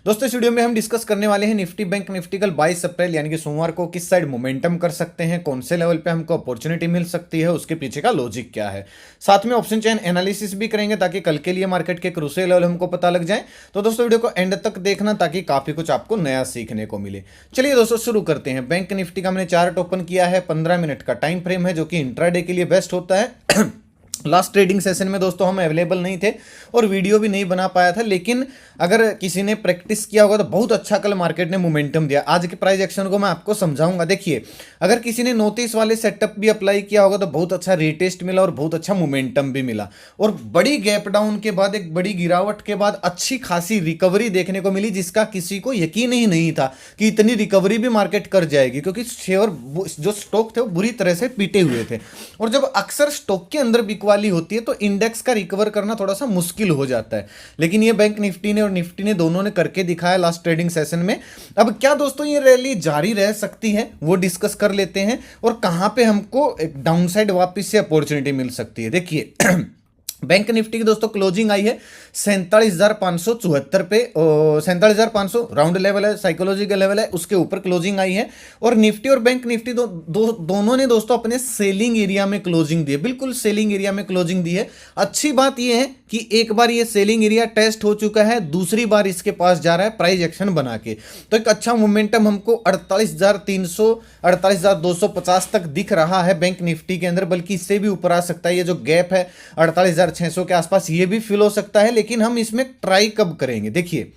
दोस्तों इस वीडियो में हम डिस्कस करने वाले हैं निफ्टी बैंक निफ्टी कल 22 अप्रैल यानी कि सोमवार को किस साइड मोमेंटम कर सकते हैं, कौन से लेवल पे हमको अपॉर्चुनिटी मिल सकती है, उसके पीछे का लॉजिक क्या है। साथ में ऑप्शन चेन एनालिसिस भी करेंगे ताकि कल के लिए मार्केट के क्रूशियल लेवल हमको पता लग जाए। तो दोस्तों वीडियो को एंड तक देखना ताकि काफी कुछ आपको नया सीखने को मिले। चलिए दोस्तों शुरू करते हैं। बैंक निफ्टी का हमने चार्ट ओपन किया है, 15 मिनट का टाइम फ्रेम है जो कि इंट्राडे के लिए बेस्ट होता है। लास्ट ट्रेडिंग सेशन में दोस्तों हम अवेलेबल नहीं थे और वीडियो भी नहीं बना पाया था, लेकिन अगर किसी ने प्रैक्टिस किया होगा तो बहुत अच्छा कल मार्केट ने मोमेंटम दिया। आज के प्राइस एक्शन को मैं आपको समझाऊंगा। देखिए, अगर किसी ने नोटिस वाले सेटअप भी अप्लाई किया होगा तो बहुत अच्छा रीटेस्ट मिला और बहुत अच्छा मोमेंटम भी मिला और बड़ी गैप डाउन के बाद, एक बड़ी गिरावट के बाद अच्छी खासी रिकवरी देखने को मिली, जिसका किसी को यकीन ही नहीं था कि इतनी रिकवरी भी मार्केट कर जाएगी, क्योंकि शेयर जो स्टॉक थे वो बुरी तरह से पीटे हुए थे। और जब अक्सर स्टॉक के अंदर बिकवाली होती है तो इंडेक्स का रिकवर करना थोड़ा सा मुश्किल हो जाता है, लेकिन ये बैंक निफ्टी ने और निफ्टी ने दोनों ने करके दिखाया लास्ट ट्रेडिंग सेशन में। अब क्या दोस्तों ये रैली जारी रह सकती है वो डिस्कस कर लेते हैं और कहां पे हमको एक डाउनसाइड वापस से अपॉर्चुनिटी मिल सकती है। देखिए बैंक निफ्टी की दोस्तों क्लोजिंग आई है 47,574 पे, 47,500 राउंड लेवल है, साइकोलॉजी का लेवल है, उसके ऊपर क्लोजिंग आई है। और निफ्टी और बैंक निफ्टी दोनों ने दोस्तों अपने सेलिंग एरिया में क्लोजिंग दी है, बिल्कुल सेलिंग एरिया में क्लोजिंग दी है। अच्छी बात यह है कि एक बार ये सेलिंग एरिया टेस्ट हो चुका है, दूसरी बार इसके पास जा रहा है प्राइस एक्शन बना के, तो एक अच्छा मोमेंटम हमको 48,300 48,250 तक दिख रहा है बैंक निफ्टी के अंदर, बल्कि इससे भी ऊपर आ सकता है। ये जो गैप है 48,600 के आसपास ये भी फिल हो सकता है, लेकिन हम इसमें ट्राई कब करेंगे। देखिए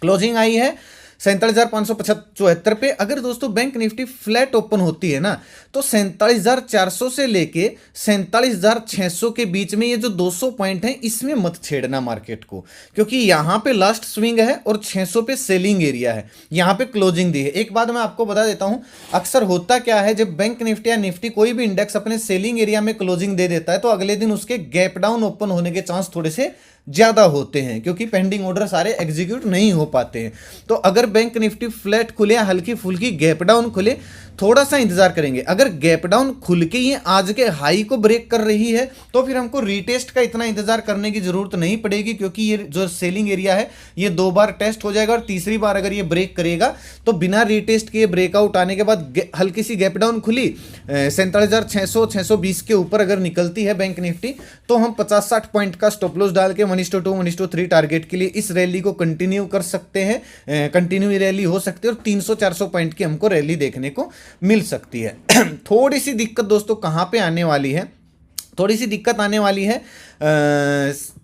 क्लोजिंग आई है 47,574 पे। अगर दोस्तों बैंक निफ्टी फ्लैट ओपन होती है ना तो 47,400 से लेके 47,600 के बीच में ये जो 200 पॉइंट है इसमें मत छेड़ना मार्केट को, क्योंकि यहां पे लास्ट स्विंग है और 600 पे सेलिंग एरिया है, यहां पे क्लोजिंग दी है। एक बात मैं आपको बता देता हूं, अक्सर होता क्या है, जब बैंक निफ्टी या निफ्टी कोई भी इंडेक्स अपने सेलिंग एरिया में क्लोजिंग दे देता है तो अगले दिन उसके गैप डाउन ओपन होने के चांस थोड़े से ज्यादा होते हैं, क्योंकि पेंडिंग ऑर्डर सारे एग्जीक्यूट नहीं हो पाते हैं। तो अगर बैंक निफ्टी फ्लैट खुले या हल्की फुल्की गैप डाउन खुले, थोड़ा सा इंतजार करेंगे। अगर गैप डाउन खुल के ये आज के हाई को ब्रेक कर रही है तो फिर हमको रीटेस्ट का इतना इंतजार करने की जरूरत नहीं पड़ेगी, क्योंकि ये जो सेलिंग एरिया है ये 2 बार टेस्ट हो जाएगा और तीसरी बार अगर ये ब्रेक करेगा तो बिना रीटेस्ट के ब्रेकआउट आने के बाद हल्की सी गैप डाउन खुली 47,600 620 के ऊपर अगर निकलती है बैंक निफ्टी, तो हम 50-60 पॉइंट का स्टॉप लॉस डाल के 1:2 1:3 टारगेट के लिए इस रैली को कंटिन्यू कर सकते हैं। कंटिन्यू रैली हो सकती है और 300-400 पॉइंट की हमको रैली देखने को मिल सकती है। थोड़ी सी दिक्कत दोस्तों कहां पे आने वाली है, थोड़ी सी दिक्कत आने वाली है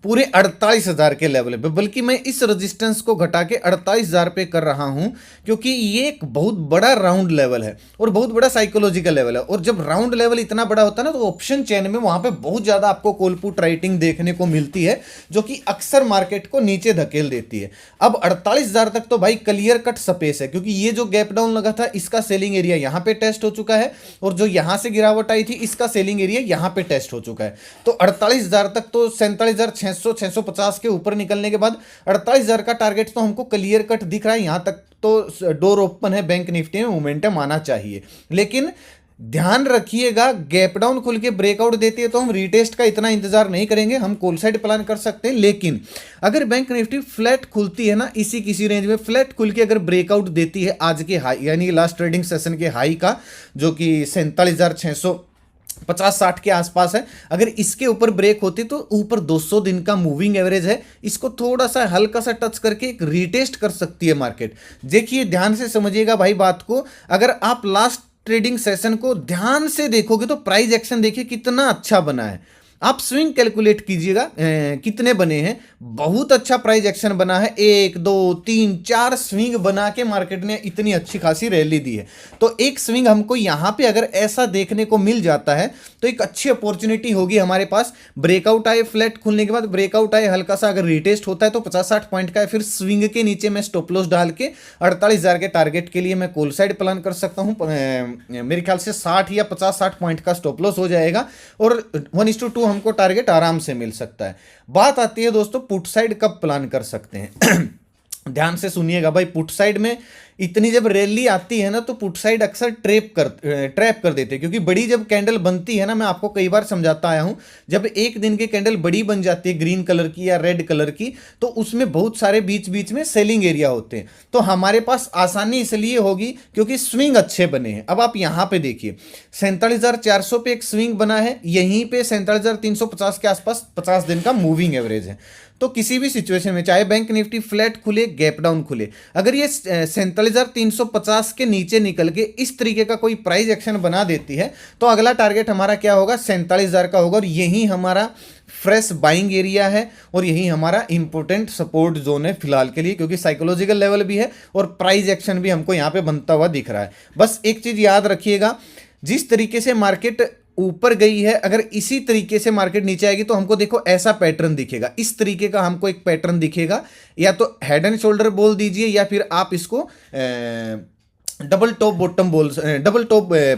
पूरे 48,000 के लेवल पे, बल्कि मैं इस रेजिस्टेंस को घटा के 48,000 पे कर रहा हूं, क्योंकि ये एक बहुत बड़ा राउंड लेवल है और बहुत बड़ा साइकोलॉजिकल लेवल है। और जब राउंड लेवल इतना बड़ा होता है ना तो ऑप्शन चेन में वहां पे बहुत ज्यादा आपको कॉल पुट राइटिंग देखने को मिलती है, जो कि अक्सर मार्केट को नीचे धकेल देती है। अब 48,000 तक तो भाई क्लियर कट स्पेस है, क्योंकि ये जो गैप डाउन लगा था इसका सेलिंग एरिया यहां पे टेस्ट हो चुका है और जो यहां से गिरावट आई थी इसका सेलिंग एरिया यहां पे टेस्ट हो चुका है। तो 48,000 तक तो 47,600 650 के ऊपर निकलने के बाद 48,000 का टारगेट तो हमको क्लियर कट दिख रहा है। यहां तक तो डोर ओपन है, बैंक निफ्टी में मोमेंटम आना चाहिए, लेकिन ध्यान रखिएगा गैप डाउन खुल के ब्रेकआउट देती है तो हम रीटेस्ट का इतना इंतजार नहीं करेंगे, हम कॉल साइड प्लान कर सकते हैं। लेकिन अगर बैंक निफ्टी फ्लैट खुलती है ना इसी किसी रेंज में फ्लैट खुल के अगर ब्रेकआउट देती है आज के हाई यानी लास्ट ट्रेडिंग सेशन के हाई का, जो कि 47,650-60 के आसपास है, अगर इसके ऊपर ब्रेक होती तो ऊपर 200 दिन का मूविंग एवरेज है, इसको थोड़ा सा हल्का सा टच करके एक रीटेस्ट कर सकती है मार्केट। देखिए ध्यान से समझिएगा भाई बात को, अगर आप लास्ट ट्रेडिंग सेशन को ध्यान से देखोगे तो प्राइस एक्शन देखिए कितना अच्छा बना है। आप स्विंग कैलकुलेट कीजिएगा कितने बने हैं, बहुत अच्छा प्राइस एक्शन बना है। 1 2 3 4 स्विंग बना के मार्केट ने इतनी अच्छी खासी रैली दी है। तो एक स्विंग हमको यहां पे अगर ऐसा देखने को मिल जाता है तो एक अच्छी अपॉर्चुनिटी होगी हमारे पास। ब्रेकआउट आए फ्लैट खुलने के बाद, ब्रेकआउट आए हल्का सा अगर रिटेस्ट होता है तो 50-60 पॉइंट का है, फिर स्विंग के नीचे मैं स्टॉप लॉस डाल के 48,000 के टारगेट के लिए मैं कॉल साइड प्लान कर सकता हूं। मेरे ख्याल से 60 या 50-60 पॉइंट का स्टॉप लॉस हो जाएगा और 1:2 हमको टारगेट आराम से मिल सकता है। बात आती है दोस्तों पुट साइड कब प्लान कर सकते हैं। ध्यान से सुनिएगा भाई, पुट साइड में इतनी जब रैली आती है ना तो पुट साइड अक्सर ट्रैप कर देते हैं, क्योंकि बड़ी जब कैंडल बनती है ना, मैं आपको कई बार समझाता आया हूं, जब एक दिन की कैंडल बड़ी बन जाती है ग्रीन कलर की या रेड कलर की, तो उसमें बहुत सारे बीच बीच में सेलिंग एरिया होते हैं। तो हमारे पास आसानी इसलिए होगी क्योंकि स्विंग अच्छे बने हैं। अब आप यहां पे देखिए 47,400 पे एक स्विंग बना है, यहीं पे 47,350 के आसपास 50 दिन का मूविंग एवरेज है। तो किसी भी सिचुएशन में चाहे बैंक निफ्टी फ्लैट खुले गैप डाउन खुले, अगर ये 47,350 के नीचे निकल के इस तरीके का कोई प्राइस एक्शन बना देती है तो अगला टारगेट हमारा क्या होगा, 47,000 का होगा, और यही हमारा फ्रेश बाइंग एरिया है और यही हमारा इंपॉर्टेंट सपोर्ट जोन है फिलहाल के लिए, क्योंकि साइकोलॉजिकल लेवल भी है और प्राइस एक्शन भी हमको यहां पे बनता हुआ दिख रहा है। बस एक चीज याद रखिएगा, जिस तरीके से मार्केट ऊपर गई है, अगर इसी तरीके से मार्केट नीचे आएगी तो हमको देखो ऐसा पैटर्न दिखेगा, इस तरीके का हमको एक पैटर्न दिखेगा, या तो हेड एंड शोल्डर बोल दीजिए या फिर आप इसको डबल टॉप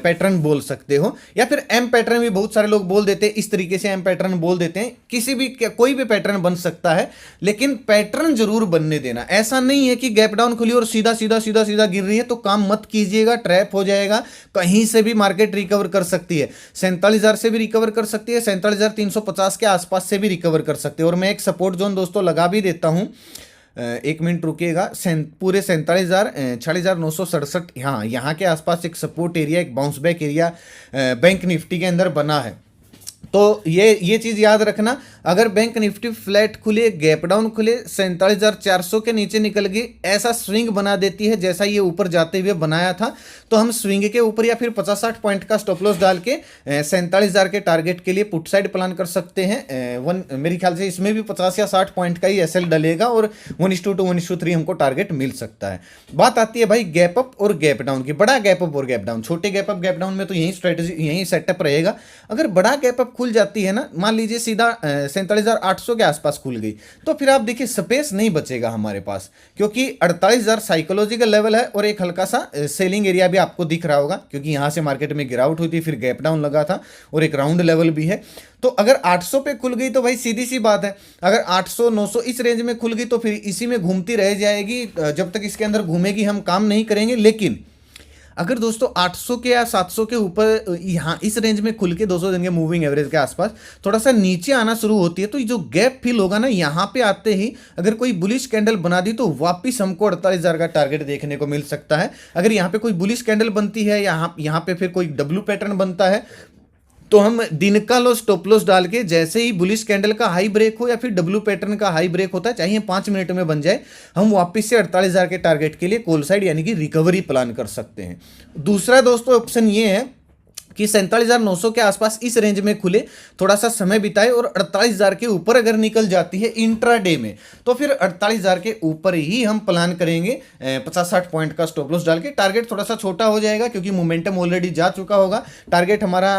पैटर्न बोल सकते हो, या फिर एम पैटर्न भी बहुत सारे लोग बोल देते हैं, इस तरीके से एम पैटर्न बोल देते हैं। किसी भी कोई भी पैटर्न बन सकता है, लेकिन पैटर्न जरूर बनने देना। ऐसा नहीं है कि गैप डाउन खुली और सीधा सीधा सीधा सीधा गिर रही है तो काम मत कीजिएगा, ट्रैप हो जाएगा। कहीं से भी मार्केट रिकवर कर सकती है, 47,000 से भी रिकवर कर सकती है, 47,350 के आसपास से भी रिकवर कर सकते हैं। और मैं एक सपोर्ट जोन दोस्तों लगा भी देता हूं, एक मिनट रुकिएगा, पूरे 47,000 46,967, हाँ यहाँ के आसपास एक सपोर्ट एरिया, एक bounce back area bank Nifty के अंदर बना है। तो ये चीज याद रखना, अगर बैंक निफ्टी फ्लैट खुले गैप डाउन खुले 47,400 के नीचे निकल गई, ऐसा स्विंग बना देती है जैसा ये ऊपर जाते हुए बनाया था, तो हम स्विंग के ऊपर या फिर 50-60 पॉइंट का स्टॉप लॉस डाल के 47,000 के टारगेट के लिए पुट साइड प्लान कर सकते हैं। मेरे ख्याल से इसमें भी 50 या 60 पॉइंट का ही एसएल डलेगा और 1:2 1:3 हमको टारगेट मिल सकता है। बात आती है भाई गैप अप और गैप डाउन की। बड़ा गैप अप और गैप डाउन, छोटे गैप अप गैप डाउन में तो यही स्ट्रेटेजी यही सेटअप रहेगा। अगर बड़ा गैप अप खुल जाती है ना, मान लीजिए सीधा 47,800 के आसपास खुल गई, तो फिर आप देखिए स्पेस नहीं बचेगा हमारे पास, क्योंकि 48,000 साइकोलॉजिकल लेवल है और एक हल्का सा सेलिंग एरिया भी आपको दिख रहा होगा, क्योंकि यहां से मार्केट में गिरावट हुई थी, फिर गैप डाउन लगा था और एक राउंड लेवल भी है। तो अगर 800 पे खुल गई तो भाई सीधी सी बात है, अगर 800 900 इस रेंज में खुल गई तो फिर इसी में घूमती रह जाएगी, जब तक इसके अंदर घूमेगी हम काम नहीं करेंगे। लेकिन अगर दोस्तों 800 के या 700 के ऊपर यहाँ इस रेंज में खुल के 200 दिन के मूविंग एवरेज के आसपास थोड़ा सा नीचे आना शुरू होती है, तो ये जो गैप फिल होगा ना, यहाँ पे आते ही अगर कोई बुलिश कैंडल बना दी तो वापस हमको 48,000 का टारगेट देखने को मिल सकता है। अगर यहाँ पे कोई बुलिश कैंडल बनती है, यहाँ पे फिर कोई डब्ल्यू पैटर्न बनता है, तो हम दिन का लो स्टॉप लॉस डाल के जैसे ही बुलिश कैंडल का हाई ब्रेक हो या फिर डब्ल्यू पैटर्न का हाई ब्रेक होता है, चाहे 5 मिनट में बन जाए, हम वापस से 48,000 के टारगेट के लिए कॉल साइड यानी कि रिकवरी प्लान कर सकते हैं। दूसरा दोस्तों ऑप्शन ये है कि 47,900 के आसपास इस रेंज में खुले, थोड़ा सा समय बिताए और 48,000 के ऊपर अगर निकल जाती है इंट्राडे में, तो फिर 48,000 के ऊपर ही हम प्लान करेंगे 50-60 पॉइंट का स्टॉप लॉस डाल के। टारगेट थोड़ा सा छोटा हो जाएगा क्योंकि मोमेंटम ऑलरेडी जा चुका होगा। टारगेट हमारा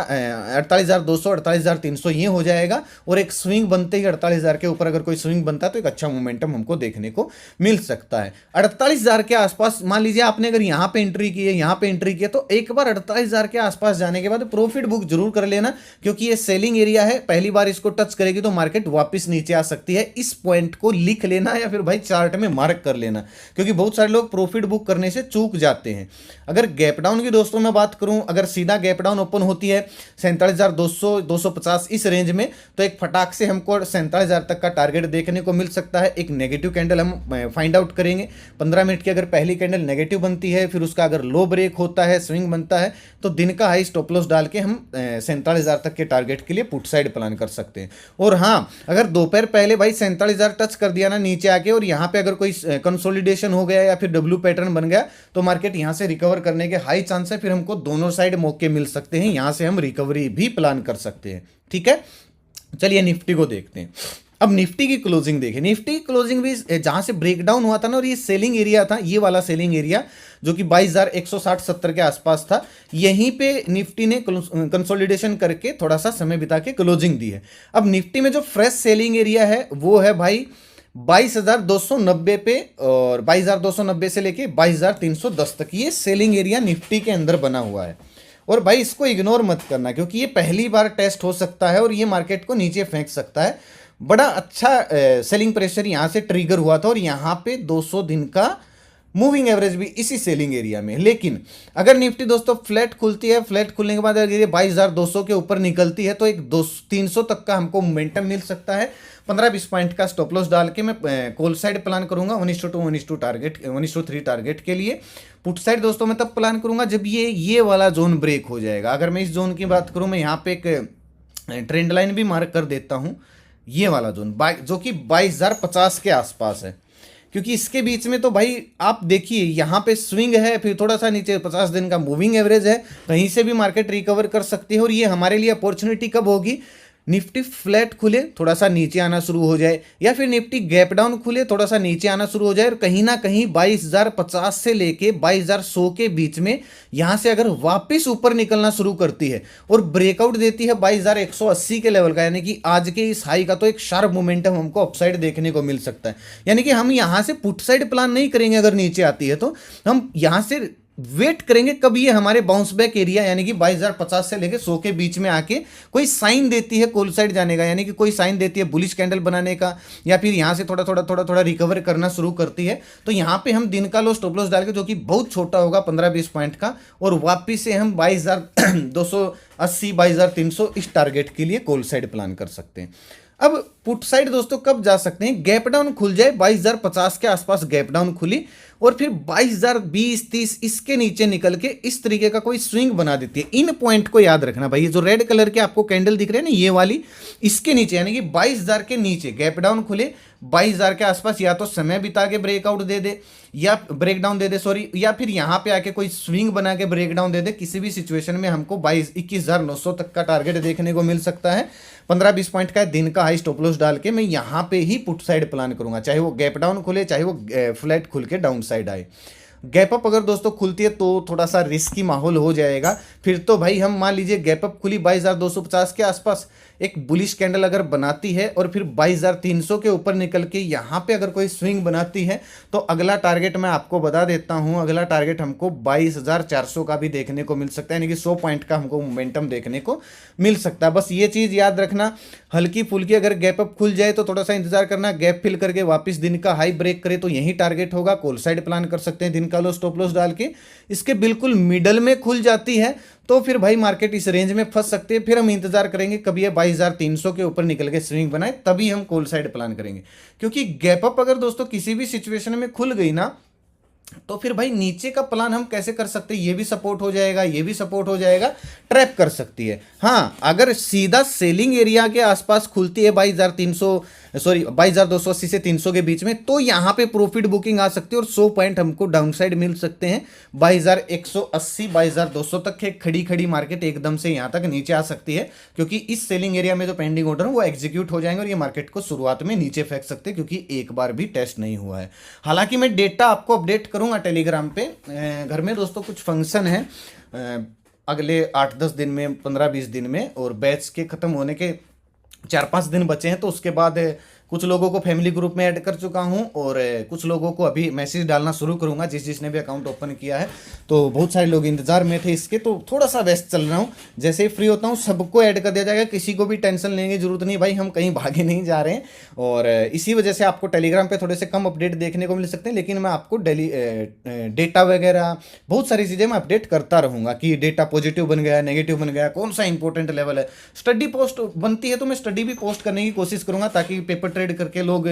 48,200 48,300 ये हो जाएगा, और एक स्विंग बनते ही 48,000 के ऊपर अगर कोई स्विंग बनता है तो एक अच्छा मोमेंटम हमको देखने को मिल सकता है। 48,000 के आसपास मान लीजिए आपने अगर यहाँ पे एंट्री की है, यहाँ पे एंट्री की है, तो एक बार 48,000 के आसपास जाने के बाद प्रॉफिट बुक जरूर कर लेना, क्योंकि ये सेलिंग एरिया है, पहली बार इसको टच करेगी तो मार्केट वापस नीचे आ सकती है। इस पॉइंट को लिख लेना या फिर भाई चार्ट में मार्क कर लेना, क्योंकि बहुत सारे लोग प्रॉफिट बुक करने से चूक जाते हैं। अगर गैप डाउन की दोस्तों मैं बात करूं, अगर सीधा गैप डाउन ओपन होती है 47,200 250 इस रेंज में, तो एक फटाक से हमको 47,000 तक का टारगेट देखने को मिल सकता है। एक नेगेटिव कैंडल हम फाइंड आउट करेंगे 15 मिनट की, अगर पहली कैंडल नेगेटिव बनती है, फिर उसका अगर लो ब्रेक होता है, स्विंग बनता है, तो दिन का हाई स्टॉप लॉस डाल के हम 47,000 तक के टारगेट के लिए पुट साइड प्लान कर सकते हैं। और हाँ, अगर दोपहर पहले भाई 47,000 टच कर दिया ना नीचे आके, और यहाँ पे अगर कोई कंसोलिडेशन हो गया या फिर डब्ल्यू पैटर्न बन गया, तो मार्केट यहाँ से रिकवर करने के हाई चांस है, फिर हमको दोनों साइड मौके मिल सकते हैं, यहाँ से हम रिकवरी भी प्लान कर सकते हैं। ठीक है, चलिए निफ्टी को देखते हैं। अब निफ्टी की क्लोजिंग देखें। निफ्टी की क्लोजिंग भी जहां से ब्रेकडाउन हुआ था ना, और ये सेलिंग एरिया था, ये वाला सेलिंग एरिया जो कि 22,160-70 के आसपास था, यहीं पे निफ्टी ने कंसोलिडेशन करके थोड़ा सा समय बिता के क्लोजिंग दी है। अब निफ्टी में जो फ्रेश सेलिंग एरिया है वो है भाई 22,290 पे, और 22,290 से लेके 22,310 तक ये सेलिंग एरिया निफ्टी के अंदर बना हुआ है। और भाई इसको इग्नोर मत करना, क्योंकि ये पहली बार टेस्ट हो सकता है और ये मार्केट को नीचे फेंक सकता है। बड़ा अच्छा सेलिंग प्रेशर यहाँ से ट्रिगर हुआ था, और यहाँ पे 200 दिन का मूविंग एवरेज भी इसी सेलिंग एरिया में। लेकिन अगर निफ्टी दोस्तों फ्लैट खुलती है, फ्लैट खुलने के बाद अगर ये 22,200 के ऊपर निकलती है तो एक 300 तक का हमको मोमेंटम मिल सकता है। 15-20 पॉइंट का स्टॉप लॉस डाल के मैं कॉल साइड प्लान करूंगा 1:2 1:2 टारगेट 1:3 टारगेट के लिए। पुट साइड दोस्तों मैं तब प्लान करूंगा जब ये वाला जोन ब्रेक हो जाएगा। अगर मैं इस जोन की बात करूं, मैं यहाँ पे एक ट्रेंड लाइन भी मार्क कर देता हूं, ये वाला जोन जो कि 22,050 के आसपास है, क्योंकि इसके बीच में तो भाई आप देखिए यहाँ पे स्विंग है, फिर थोड़ा सा नीचे 50 दिन का मूविंग एवरेज है, कहीं से भी मार्केट रिकवर कर सकती है। और ये हमारे लिए अपॉर्चुनिटी कब होगी, निफ्टी फ्लैट खुले थोड़ा सा नीचे आना शुरू हो जाए, या फिर निफ्टी गैप डाउन खुले थोड़ा सा नीचे आना शुरू हो जाए, और कहीं ना कहीं 22,050 से लेके 22,100 के बीच में यहां से अगर वापस ऊपर निकलना शुरू करती है और ब्रेकआउट देती है 22,180 के लेवल का, यानी कि आज के इस हाई का, तो एक शार्प मोमेंटम हमको अपसाइड देखने को मिल सकता है। यानी कि हम यहां से पुट साइड प्लान नहीं करेंगे, अगर नीचे आती है तो हम यहां से वेट करेंगे कब ये हमारे बाउंस बैक एरिया यानी कि 22,050 से लेके 100 के बीच में आके कोई साइन देती है कॉल साइड जाने का, यानी कि कोई साइन देती है बुलिश कैंडल बनाने का, या फिर यहां से थोड़ा रिकवर करना शुरू करती है, तो यहां पे हम दिन का लो स्टॉप लॉस डाल के, जो कि बहुत छोटा होगा 15-20 पॉइंट का, और वापिस से हम 22,280 22,300 इस टारगेट के लिए कॉल साइड प्लान कर सकते हैं। अब पुट साइड दोस्तों कब जा सकते हैं, गैप डाउन खुल जाए 22,050 के आसपास गैप डाउन खुली, और फिर 22,020-30 इसके नीचे निकल के इस तरीके का कोई स्विंग बना देती है। इन पॉइंट को याद रखना भाई, ये जो रेड कलर के आपको कैंडल दिख रहे हैं ना, ये वाली इसके नीचे, यानी कि 22,000 के नीचे गैप डाउन खुले 22,000 के आसपास, या तो समय बिता के ब्रेकआउट दे दे या ब्रेक डाउन दे दे सॉरी, या फिर यहां पे आके कोई स्विंग बना के ब्रेक डाउन दे दे, किसी भी सिचुएशन में हमको 21,900 तक का टारगेट देखने को मिल सकता है। 15-20 पॉइंट का दिन का हाई स्टॉप लॉस डाल के मैं यहां पे ही पुट साइड प्लान करूंगा, चाहे वो गैप डाउन खुले चाहे वो फ्लैट खुल के डाउन साइड आए। गैप अप अगर दोस्तों खुलती है तो थोड़ा सा रिस्की माहौल हो जाएगा, फिर तो भाई हम मान लीजिए गैप अप खुली 22,250 के आसपास, एक बुलिश कैंडल अगर बनाती है और फिर 22,300 के ऊपर निकल के यहाँ पे अगर कोई स्विंग बनाती है, तो अगला टारगेट मैं आपको बता देता हूँ, अगला टारगेट हमको 22,400 का भी देखने को मिल सकता है, यानी कि 100 पॉइंट का हमको मोमेंटम देखने को मिल सकता है। बस ये चीज़ याद रखना, हल्की फुल्की अगर गैप अप खुल जाए तो थोड़ा सा इंतजार करना, गैप फिल करके वापस दिन का हाई ब्रेक करे तो यही टारगेट होगा, कॉल साइड प्लान कर सकते हैं दिन का लो स्टॉप लॉस डाल के। इसके बिल्कुल मिडल में खुल जाती है तो फिर भाई मार्केट इस रेंज में फंस सकते हैं, फिर हम इंतजार करेंगे कभी ये 22,300 के ऊपर निकल के स्विंग बनाए, तभी हम कॉल साइड प्लान करेंगे। क्योंकि गैप अप अगर दोस्तों किसी भी सिचुएशन में खुल गई ना, तो फिर भाई नीचे का प्लान हम कैसे कर सकते हैं, ये भी सपोर्ट हो जाएगा, ये भी सपोर्ट हो जाएगा, ट्रैप कर सकती है। हाँ, अगर सीधा सेलिंग एरिया के आसपास खुलती है 22,280 से 300 के बीच में, तो यहाँ पे प्रॉफिट बुकिंग आ सकती है और 100 पॉइंट हमको डाउन साइड मिल सकते हैं। 22,180 22,200 तक खड़ी खड़ी मार्केट एकदम से यहाँ तक नीचे आ सकती है, क्योंकि इस सेलिंग एरिया में जो पेंडिंग ऑर्डर है वो एग्जीक्यूट हो जाएंगे और ये मार्केट को शुरुआत में नीचे फेंक सकते हैं, क्योंकि एक बार भी टेस्ट नहीं हुआ है। हालांकि मैं डेटा आपको अपडेट करूंगा टेलीग्राम पे। घर में दोस्तों कुछ फंक्शन है अगले 8-10 दिन में, 15-20 दिन में, और बैच के खत्म होने के 4-5 दिन बचे हैं, तो उसके बाद कुछ लोगों को फैमिली ग्रुप में ऐड कर चुका हूं और कुछ लोगों को अभी मैसेज डालना शुरू करूंगा, जिसने भी अकाउंट ओपन किया है। तो बहुत सारे लोग इंतजार में थे इसके, तो थोड़ा सा व्यस्त चल रहा हूं, जैसे ही फ्री होता हूं सबको ऐड कर दिया जाएगा, किसी को भी टेंशन लेने की जरूरत नहीं भाई, हम कहीं भागे नहीं जा रहे हैं। और इसी वजह से आपको टेलीग्राम पे थोड़े से कम अपडेट देखने को मिल सकते हैं, लेकिन मैं आपको डेली डेटा वगैरह बहुत सारी चीज़ें मैं अपडेट करता रहूँगा कि डेटा पॉजिटिव बन गया, नेगेटिव बन गया, कौन सा इंपॉर्टेंट लेवल है। स्टडी पोस्ट बनती है तो मैं स्टडी भी पोस्ट करने की कोशिश करूँगा, ताकि पेपर ट्रेड करके लोग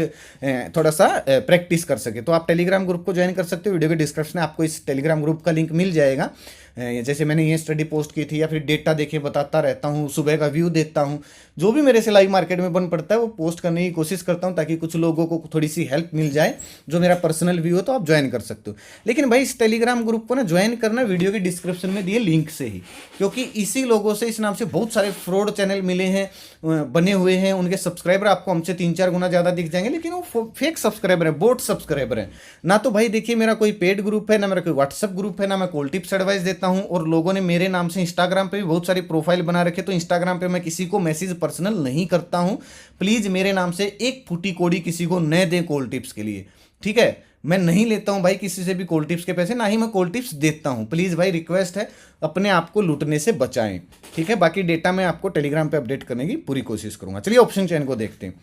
थोड़ा सा प्रैक्टिस कर सके। तो आप टेलीग्राम ग्रुप को ज्वाइन कर सकते हो, वीडियो के डिस्क्रिप्शन में आपको इस टेलीग्राम ग्रुप का लिंक मिल जाएगा। जैसे मैंने ये स्टडी पोस्ट की थी, या फिर डेटा देखे बताता रहता हूँ, सुबह का व्यू देता हूँ, जो भी मेरे से लाइव मार्केट में बन पड़ता है वो पोस्ट करने की कोशिश करता हूँ, ताकि कुछ लोगों को थोड़ी सी हेल्प मिल जाए। जो मेरा पर्सनल व्यू है तो आप ज्वाइन कर सकते हो, लेकिन भाई इस टेलीग्राम ग्रुप को ना ज्वाइन करना वीडियो के डिस्क्रिप्शन में दिए लिंक से ही, क्योंकि इसी लोगों से, इस नाम से बहुत सारे फ्रॉड चैनल मिले हैं, बने हुए हैं, उनके सब्सक्राइबर आपको हमसे 3-4 गुना ज़्यादा दिख जाएंगे, लेकिन वो फेक सब्सक्राइबर है, बोट सब्सक्राइबर है ना। तो भाई देखिए, मेरा कोई पेड ग्रुप है ना, मेरा कोई व्हाट्सअप ग्रुप है ना, मैं कॉल टिप्स एडवाइस देता हूँ, और लोगों ने मेरे नाम से इंस्टाग्राम पे भी बहुत सारी प्रोफाइल बना रखे, तो इंस्टाग्राम पे मैं किसी को मैसेज पर्सनल नहीं करता हूं। प्लीज मेरे नाम से एक फूटी कोड़ी किसी को न दें कॉल टिप्स के लिए, ठीक है। मैं नहीं लेता हूं भाई किसी से भी कॉल टिप्स के पैसे, ना ही मैं कॉल टिप्स देता हूं। प्लीज भाई रिक्वेस्ट है, अपने आप को लूटने से बचाएं, ठीक है। बाकी डेटा मैं आपको टेलीग्राम पे अपडेट करने की पूरी कोशिश करूंगा। चलिए ऑप्शन चेन को देखते हैं।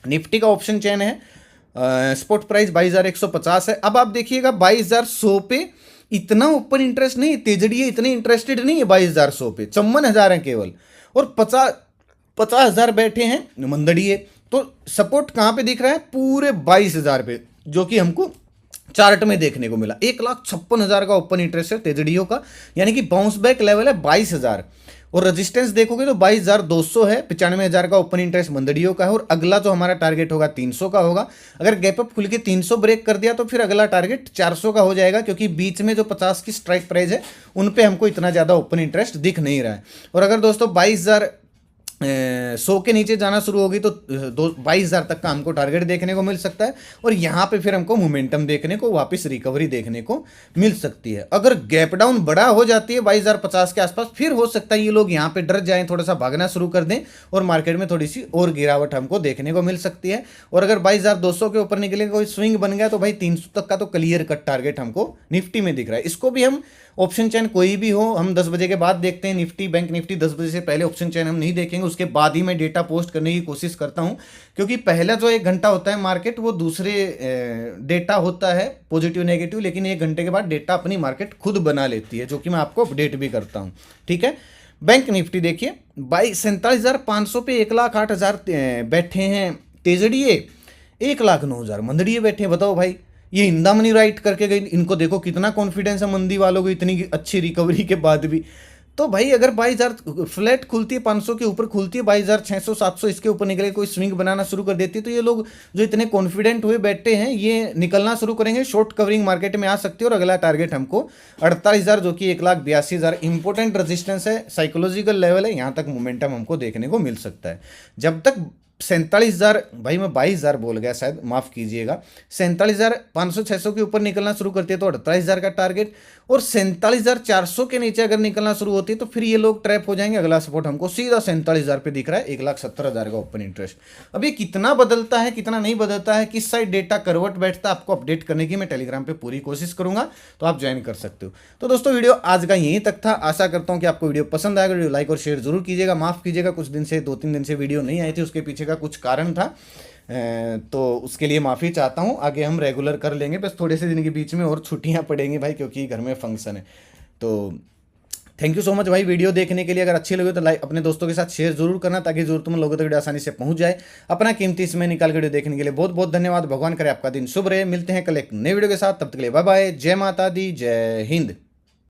निफ्टी का ऑप्शन चेन है स्पॉट प्राइस 22,150 है। अब आप देखिएगा 22,100 पे इतना ओपन इंटरेस्ट नहीं, तेजड़िए इतने इंटरेस्टेड नहीं है 22,100 पे, 54,000 है केवल, और 50,000 बैठे हैं मंदड़िए। तो सपोर्ट कहाँ पे दिख रहा है? पूरे 22,000 पे, जो कि हमको चार्ट में देखने को मिला। 1,56,000 का ओपन इंटरेस्ट है तेजड़ियों का, यानी कि बाउंस बैक लेवल है 22,000। और रेजिस्टेंस देखोगे तो 22,200 है, 95,000 का ओपन इंटरेस्ट मंदड़ियों का है। और अगला जो हमारा टारगेट होगा 300 का होगा। अगर गैप अप खुल के 300 ब्रेक कर दिया तो फिर अगला टारगेट 400 का हो जाएगा, क्योंकि बीच में जो 50 की स्ट्राइक प्राइस है उन पे हमको इतना ज़्यादा ओपन इंटरेस्ट दिख नहीं रहा है। और अगर दोस्तों 22,100 के नीचे जाना शुरू होगी तो 22,000 तक का हमको टारगेट देखने को मिल सकता है। और यहाँ पे फिर हमको मोमेंटम देखने को, वापस रिकवरी देखने को मिल सकती है। अगर गैप डाउन बड़ा हो जाती है 22,050 के आसपास, फिर हो सकता है ये लोग यहाँ पे डर जाएं, थोड़ा सा भागना शुरू कर दें और मार्केट में थोड़ी सी और गिरावट हमको देखने को मिल सकती है। और अगर 22,200 के ऊपर निकले कोई स्विंग बन गया तो भाई 300 तक का तो क्लियर कट टारगेट हमको निफ्टी में दिख रहा है। इसको भी हम ऑप्शन चैन कोई भी हो, हम 10 बजे के बाद देखते हैं। निफ्टी, बैंक निफ्टी 10 बजे से पहले ऑप्शन चैन हम नहीं देखेंगे, उसके बाद ही मैं डेटा पोस्ट करने की कोशिश करता हूं, क्योंकि पहला जो 1 घंटा होता है मार्केट, वो दूसरे डेटा होता है पॉजिटिव नेगेटिव, लेकिन 1 घंटे के बाद डेटा अपनी मार्केट खुद बना लेती है, जो कि मैं आपको अपडेट भी करता हूं। ठीक है। बैंक निफ्टी देखिए 47,500 पे 1,08,000 बैठे हैं तेजड़िए, 1,09,000 मंदड़िए बैठे हैं। बताओ भाई, ये इंदामनी राइट करके गई, इनको देखो कितना कॉन्फिडेंस है मंदी वालों को इतनी अच्छी रिकवरी के बाद भी। तो भाई अगर 22,000 फ्लैट खुलती है, 500 के ऊपर खुलती है, 22,600 700 इसके ऊपर निकले, कोई स्विंग बनाना शुरू कर देती है, तो ये लोग जो इतने कॉन्फिडेंट हुए बैठे हैं ये निकलना शुरू करेंगे, शॉर्ट कवरिंग मार्केट में आ सकती है। और अगला टारगेट हमको 48,000, जो कि 1,82,000 इंपॉर्टेंट रेजिस्टेंस है, साइकोलॉजिकल लेवल है, यहाँ तक मोमेंटम हमको देखने को मिल सकता है। जब तक 47,000, भाई मैं 22,000 बोल गया शायद, माफ कीजिएगा, 47,500-600 के ऊपर निकलना शुरू करती है तो 48,000 का टारगेट। और 47,400 के नीचे अगर निकलना शुरू होती है तो फिर ये लोग ट्रैप हो जाएंगे। अगला सपोर्ट हमको सीधा 47,000 पे दिख रहा है, 1,70,000 का ओपन इंटरेस्ट। अब ये कितना बदलता है कितना नहीं बदलता है, किस साइड डेटा करवट बैठता है, आपको अपडेट करने की मैं टेलीग्राम पे पूरी कोशिश करूंगा, तो आप ज्वाइन कर सकते हो। तो दोस्तों वीडियो आज का यहीं तक था। आशा करता हूं कि आपको वीडियो पसंद आएगा। वीडियो लाइक और शेयर जरूर कीजिएगा। माफ कीजिएगा, कुछ दिन से 2-3 दिन से वीडियो नहीं आई थी, उसके पीछे का कुछ कारण था, तो उसके लिए माफ़ी चाहता हूँ। आगे हम रेगुलर कर लेंगे, बस थोड़े से दिन के बीच में और छुट्टियाँ पड़ेंगी भाई, क्योंकि घर में फंक्शन है। तो थैंक यू सो मच भाई वीडियो देखने के लिए। अगर अच्छी लगे तो लाइक, अपने दोस्तों के साथ शेयर जरूर करना, ताकि जरूरतमंद लोगों तक वीडियो आसानी से पहुंच जाए। अपना कीमती समय निकाल के वीडियो देखने के लिए बहुत बहुत धन्यवाद। भगवान करे आपका दिन शुभ रहे। मिलते हैं कल एक नए वीडियो के साथ, तब तक के लिए बाय बाय। जय माता दी, जय हिंद।